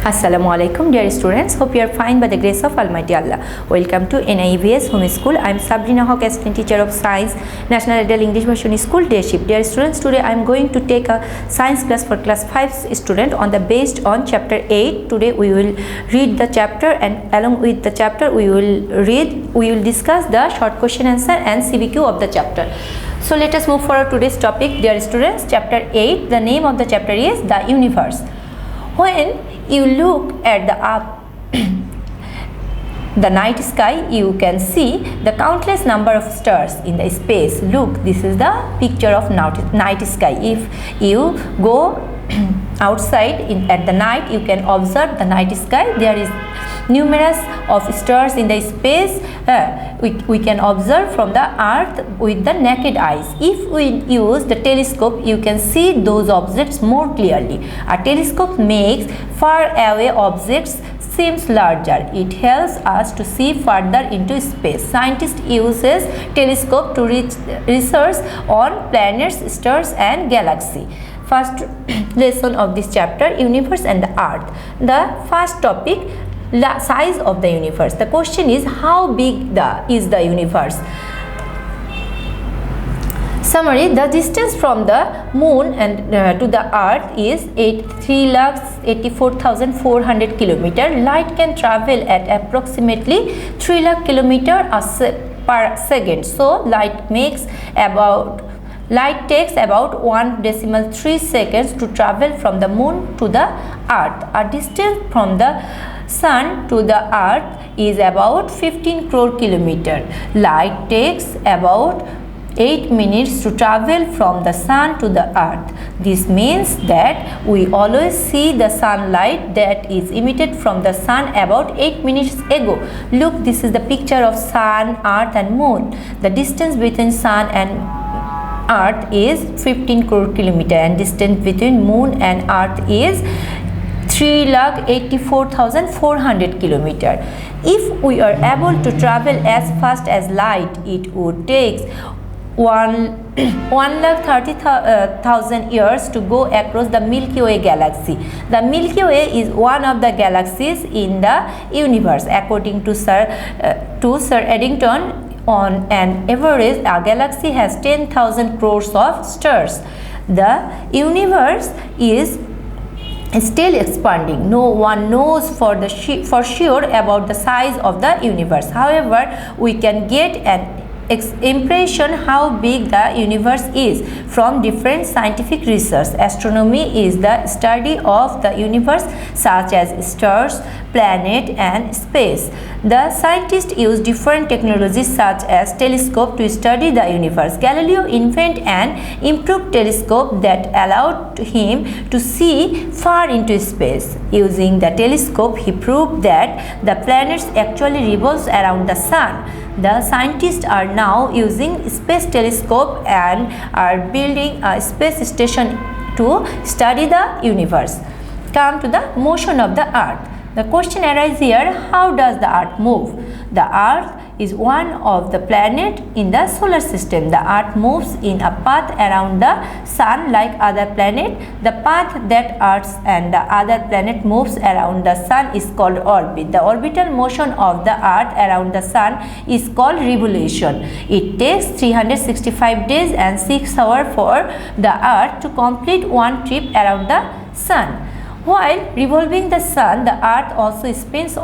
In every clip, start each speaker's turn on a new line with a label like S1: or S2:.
S1: Assalamu alaikum dear students, hope you are fine by the grace of Almighty Allah. Welcome to NIVS Home School. I am Sabrina Haq, assistant teacher of Science, National Adult English Version School, Day Shift. Dear students, today I am going to take a science class for class 5 student based on chapter 8. Today we will read the chapter, and along with the chapter we will discuss the short question answer and CBQ of the chapter. So let us move forward to today's topic. Dear students, chapter 8, the name of the chapter is The Universe. When you look at the night sky, you can see the countless number of stars in the space. Look, this is the picture of night sky. If you go outside at the night, you can observe the night sky. There is numerous of stars in the space. We can observe from the earth with the naked eyes. If we use the telescope, you can see those objects more clearly. A telescope makes far away objects seems larger. It helps us to see further into space. Scientists uses telescope to research on planets, stars and galaxy. First lesson of this chapter, universe and the earth. The first topic, size of the universe. The question is, how big is the universe? Summary: the distance from the moon and to the earth is 3,84,400 km. Light can travel at approximately 3 lakh km per second. So light takes about 1.3 seconds to travel from the moon to the earth. A distance from the sun to the earth is about 15 crore km. Light takes about 8 minutes to travel from the sun to the earth. This means that we always see the sunlight that is emitted from the sun about 8 minutes ago. Look, this is the picture of sun, earth and moon. The distance between sun and earth is 15 crore km and distance between moon and earth is 3,84,400 km. If we are able to travel as fast as light, it would take 1,30,000 years to go across the Milky Way galaxy. The Milky Way is one of the galaxies in the universe. According to Sir Eddington, on an average, a galaxy has 10,000 crores of stars. The universe is still expanding. No one knows for sure about the size of the universe. However, we can get an impression how big the universe is from different scientific research. Astronomy is the study of the universe, such as stars, planet and space. The scientists use different technologies such as telescope to study the universe. Galileo invented an improved telescope that allowed him to see far into space. Using the telescope, he proved that the planets actually revolve around the sun. The scientists are now using space telescope and are building a space station to study the universe. Come to the motion of the earth. The question arises here, how does the earth move? The earth is one of the planets in the solar system. The earth moves in a path around the sun like other planets. The path that earth and the other planet moves around the sun is called orbit. The orbital motion of the earth around the sun is called revolution. It takes 365 days and 6 hours for the earth to complete one trip around the sun. While revolving the sun, the earth also spins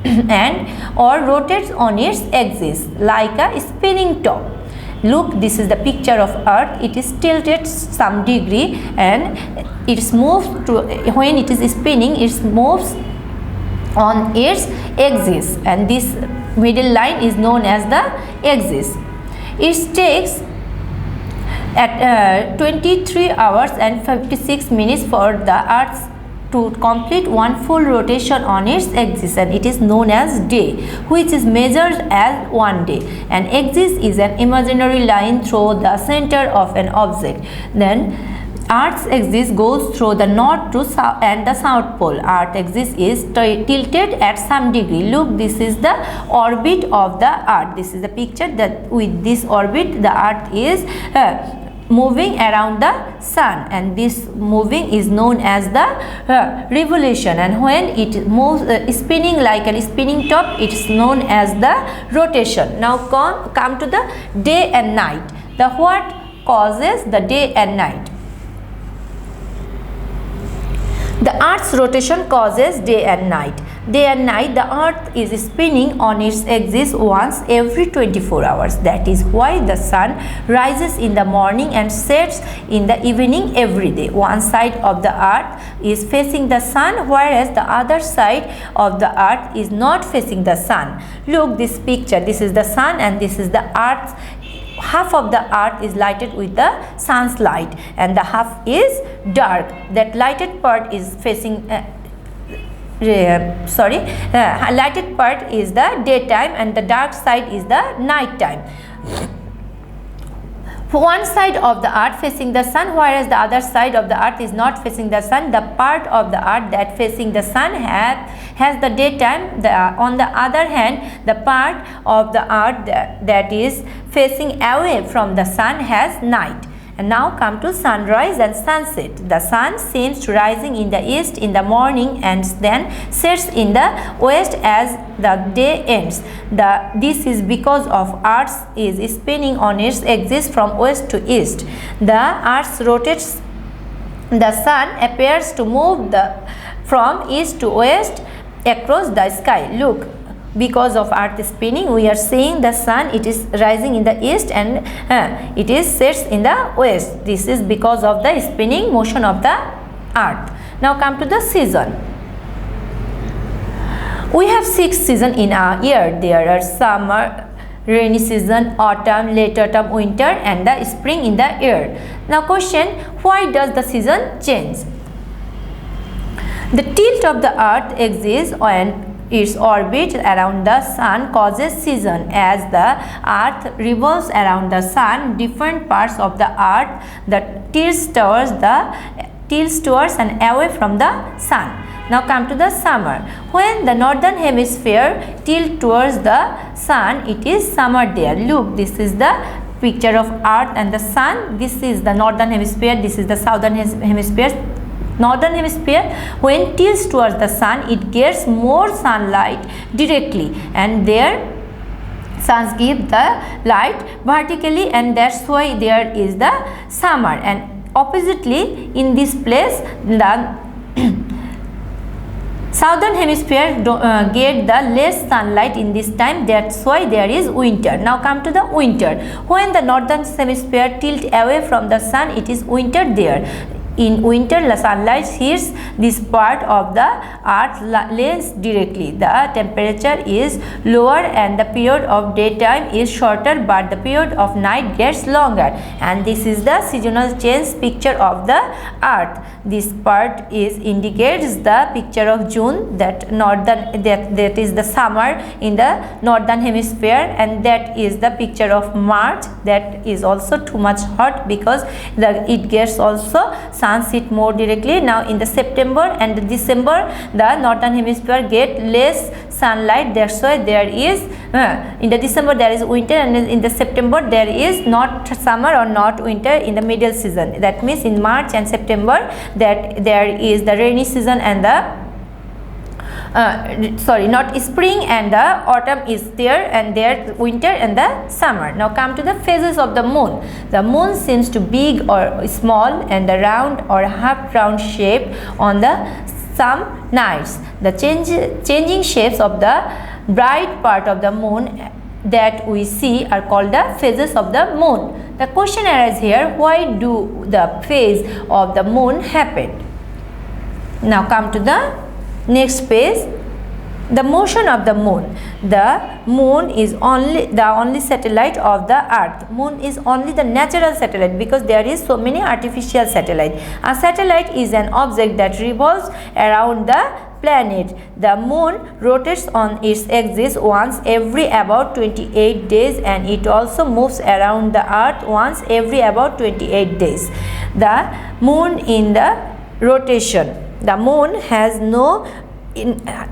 S1: and or rotates on its axis like a spinning top. Look, this is the picture of earth. It is tilted some degree and it moves when it is spinning, it moves on its axis, and this middle line is known as the axis. It takes at 23 hours and 56 minutes for the earth to complete one full rotation on its axis, and it is known as day, which is measured as 1 day. An axis is an imaginary line through the center of an object. Then Earth's axis goes through the north to south and the south pole. Earth axis is tilted at some degree. Look, this is the orbit of the earth. This is the picture that with this orbit the earth is moving around the sun, and this moving is known as the revolution, and when it moves spinning like a spinning top, it is known as the rotation. Now come to the day and night. The what causes the day and night? The earth's rotation causes day and night. Day and night, the earth is spinning on its axis once every 24 hours. That is why the sun rises in the morning and sets in the evening every day. One side of the earth is facing the sun, whereas the other side of the earth is not facing the sun. Look this picture. This is the sun and this is the earth. Half of the earth is lighted with the sun's light and the half is dark. That lighted part is facing lighted part is the daytime and the dark side is the night time. One side of the earth facing the sun, whereas the other side of the earth is not facing the sun. The part of the earth that facing the sun has the daytime. On the other hand, the part of the earth that is facing away from the sun has night. And now come to sunrise and sunset. The sun seems rising in the east in the morning and then sets in the west as the day ends. This is because of Earth is spinning on its axis from west to east. The Earth rotates. The sun appears to move from east to west across the sky. Look. Because of earth spinning, we are seeing the sun, it is rising in the east and it is sets in the west. This is because of the spinning motion of the earth. Now come to the season. We have 6 seasons in our year. There are summer, rainy season, autumn, late autumn, winter and the spring in the year. Now question, why does the season change? The tilt of the earth axis and its orbit around the sun causes season. As the earth revolves around the sun, different parts of the earth that tilts towards and away from the sun. Now come to the summer. When the northern hemisphere tilts towards the sun, it is summer there. Look, this is the picture of earth and the sun. This is the northern hemisphere, this is the southern hemisphere. Northern hemisphere, when tilts towards the sun, it gets more sunlight directly and their suns give the light vertically, and that's why there is the summer. And oppositely, in this place, the southern hemisphere get the less sunlight in this time, that's why there is winter. Now come to the winter. When the northern hemisphere tilt away from the sun, it is winter there. In winter, the sunlight hits this part of the earth less directly. The temperature is lower and the period of daytime is shorter, but the period of night gets longer. And this is the seasonal change picture of the earth. This part indicates the picture of June, that is the summer in the northern hemisphere, and that is the picture of March, that is also too much hot because it gets also sunset more directly. Now in the September and December, the northern hemisphere get less sunlight, that's why there is in the December there is winter, and in the September there is not summer or not winter in the middle season. That means in March and September that there is the rainy season and the not spring and the autumn is there, and there winter and the summer. Now come to the phases of the moon. The moon seems to big or small and the round or half round shape on some nights. The changing shapes of the bright part of the moon that we see are called the phases of the moon. The question arises here, why do the phase of the moon happen? Now come to the next page. The motion of the moon. The moon is the only satellite of the earth. Moon is only the natural satellite because there is so many artificial satellites. A satellite is an object that revolves around the planet. The moon rotates on its axis once every about 28 days, and it also moves around the earth once every about 28 days. The moon in the rotation. The moon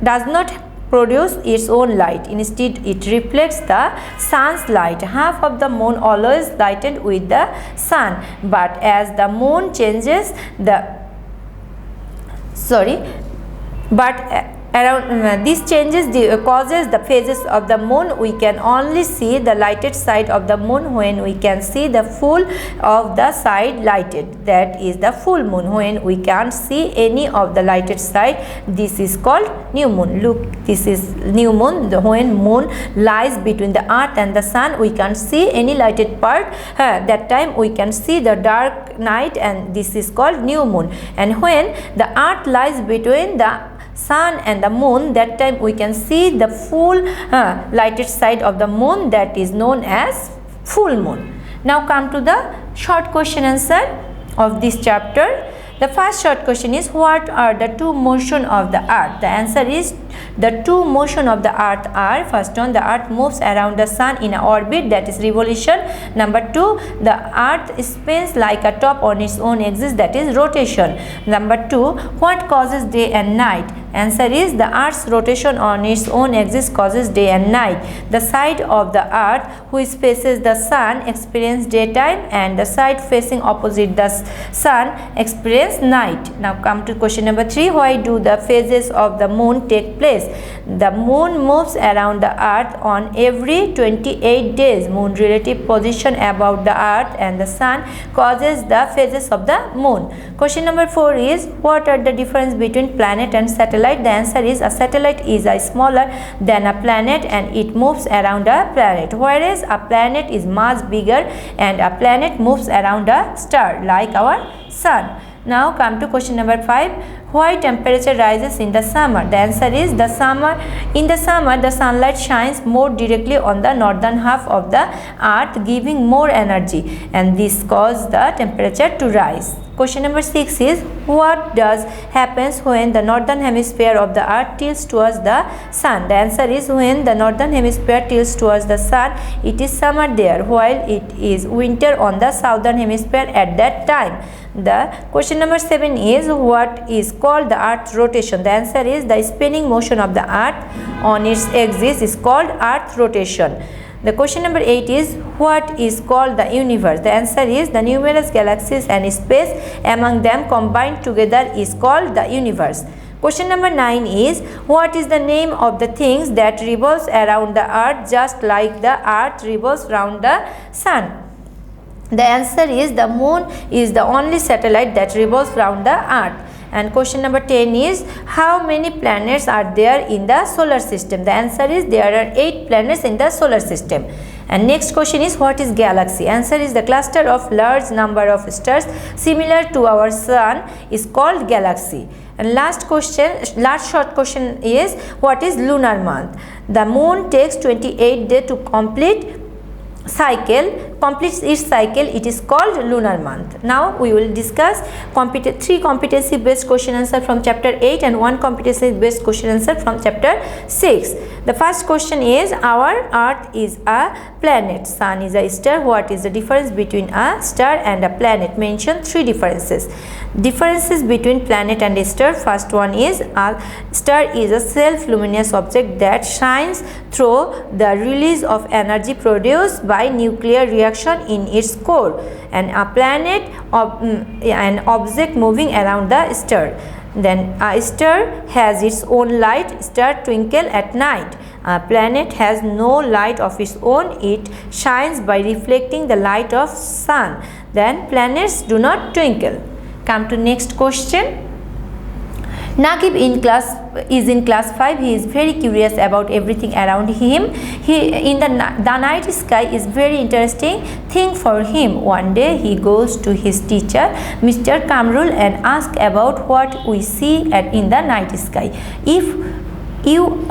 S1: does not produce its own light. Instead, it reflects the sun's light. Half of the moon always lightened with the sun, but as the moon changes this changes causes the phases of the moon. We can only see the lighted side of the moon when we can see the full of the side lighted. That is the full moon. When we can't see any of the lighted side, this is called new moon. Look, this is new moon. When moon lies between the earth and the sun, we can't see any lighted part. That time we can see the dark night, and this is called new moon. And when the earth lies between the sun and the moon, that time we can see the full lighted side of the moon, that is known as full moon. Now come to the short question answer of this chapter. The first short question is, what are the two motion of the earth? The answer is, the two motion of the earth are, first one, the earth moves around the sun in an orbit, that is revolution. Number two, the earth spins like a top on its own axis, that is rotation. Number two, what causes day and night? Answer is, the earth's rotation on its own axis causes day and night. The side of the earth which faces the sun experience daytime, and the side facing opposite the sun experience night. Now come to question number 3. Why do the phases of the moon take place? The moon moves around the earth on every 28 days. Moon relative position above the earth and the sun causes the phases of the moon. Question number 4 is, what are the difference between planet and satellite? The answer is, a satellite is smaller than a planet and it moves around a planet, whereas a planet is much bigger and a planet moves around a star like our sun. Now come to question number 5. Why temperature rises in the summer? The answer is, in the summer the sunlight shines more directly on the northern half of the earth, giving more energy, and this causes the temperature to rise. Question number 6 is, what does happens when the northern hemisphere of the earth tilts towards the sun? The answer is, when the northern hemisphere tilts towards the sun, it is summer there, while it is winter on the southern hemisphere at that time. The question number 7 is, what is called the earth rotation? The answer is, the spinning motion of the earth on its axis is called earth rotation. The question number 8 is, what is called the universe? The answer is, the numerous galaxies and space among them combined together is called the universe. Question number 9 is, what is the name of the things that revolves around the earth just like the earth revolves around the sun? The answer is, the moon is the only satellite that revolves around the earth. And question number 10 is, how many planets are there in the solar system? The answer is, there are 8 planets in the solar system. And next question is, what is galaxy? Answer is, the cluster of large number of stars similar to our sun is called galaxy. And last short question is, what is lunar month? The moon takes 28 days to completes its cycle, it is called lunar month. Now we will discuss 3 competency based question answer from chapter 8 and 1 competency based question answer from chapter 6. The first question is, our earth is a planet, sun is a star. What is the difference between a star and a planet? Mention 3 differences. Differences between planet and a star. First one is, a star is a self-luminous object that shines through the release of energy produced by nuclear reaction in its core, and a planet an object moving around the star. Then a star has its own light, star twinkle at night. A planet has no light of its own, it shines by reflecting the light of sun. Then planets do not twinkle. Come to next question. Nagib is in class 5. He is very curious about everything around him. The night sky is very interesting thing for him. One day he goes to his teacher, Mr. Kamrul, and asks about what we see in the night sky. If you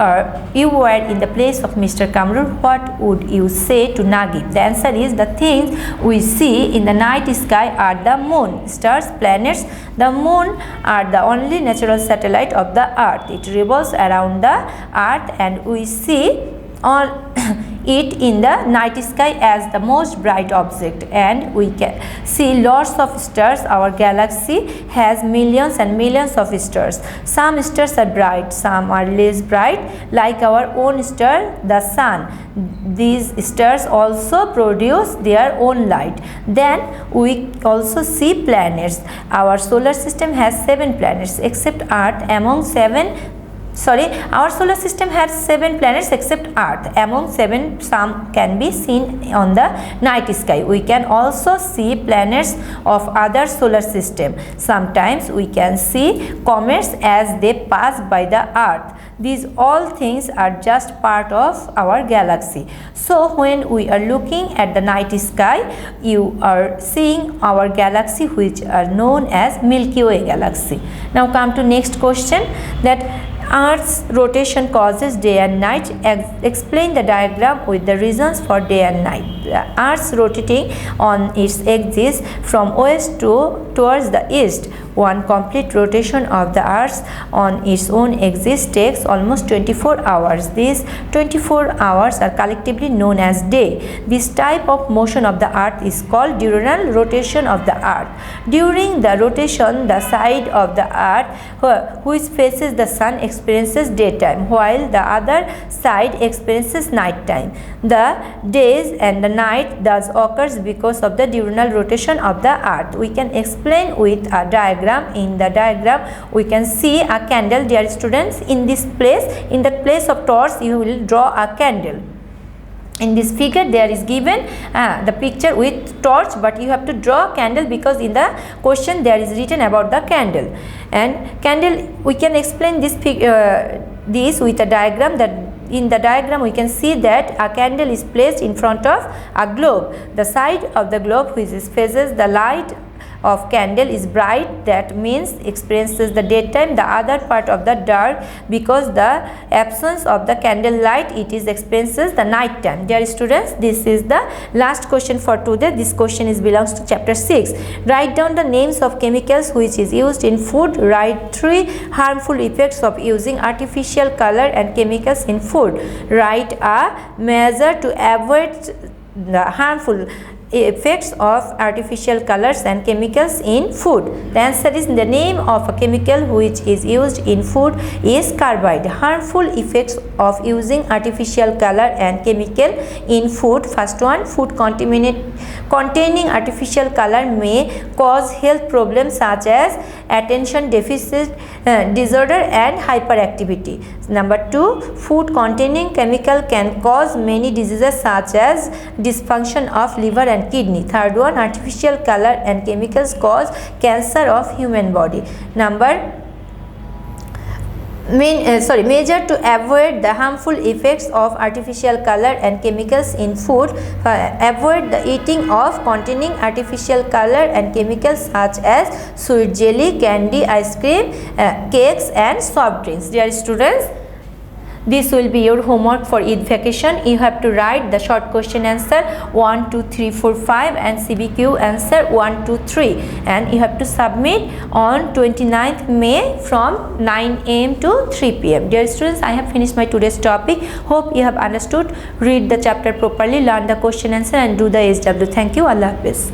S1: were in the place of Mr. Kamrul, what would you say to Nagib? The answer is, the things we see in the night sky are the moon, stars, planets. The moon are the only natural satellite of the earth. It revolves around the earth and we see on it in the night sky as the most bright object, and we can see lots of stars. Our galaxy has millions and millions of stars. Some stars are bright, some are less bright, like our own star, the sun. These stars also produce their own light. Then we also see planets. Our solar system has 7 planets except Earth. Our solar system has 7 planets except Earth. Among 7, some can be seen on the night sky. We can also see planets of other solar system. Sometimes we can see comets as they pass by the Earth. These all things are just part of our galaxy. So when we are looking at the night sky, you are seeing our galaxy, which are known as Milky Way galaxy. Now come to next question, that Earth's rotation causes day and night. Explain the diagram with the reasons for day and night. The Earth's rotating on its axis from west towards the east. One complete rotation of the Earth on its own axis takes almost 24 hours. These 24 hours are collectively known as day. This type of motion of the Earth is called diurnal rotation of the Earth. During the rotation, the side of the Earth which faces the sun experiences daytime, while the other side experiences nighttime. The days and the night thus occurs because of the diurnal rotation of the Earth. We can explain with a diagram. In the diagram, we can see a candle. Dear students, in this place, in the place of torch, you will draw a candle. In this figure there is given the picture with torch, but you have to draw candle because in the question there is written about the candle. And candle, we can explain this with a diagram. That in the diagram we can see that a candle is placed in front of a globe. The side of the globe which faces the light of candle is bright, that means experiences the daytime. The other part of the dark, because the absence of the candle light, it is experiences the night time. Dear students, this is the last question for today. This question belongs to chapter 6. Write down the names of chemicals which is used in food. Write 3 harmful effects of using artificial color and chemicals in food. Write a measure to avoid the harmful effects of artificial colors and chemicals in food. The answer is, the name of a chemical which is used in food is carbide. Harmful effects of using artificial color and chemical in food. First one, food containing artificial color may cause health problems such as attention deficit disorder and hyperactivity. Number 2, food containing chemical can cause many diseases such as dysfunction of liver and kidney. Third one, artificial color and chemicals cause cancer of human body. Measure to avoid the harmful effects of artificial color and chemicals in food. Avoid the eating of containing artificial color and chemicals such as sweet jelly, candy, ice cream, cakes and soft drinks. Dear students, this will be your homework for Eid vacation. You have to write the short question answer 1, 2, 3, 4, 5 and CBQ answer 1, 2, 3, and you have to submit on 29th May from 9 AM to 3 PM. Dear students, I have finished my today's topic. Hope you have understood. Read the chapter properly, learn the question answer and do the SW. Thank you. Allah Hafiz.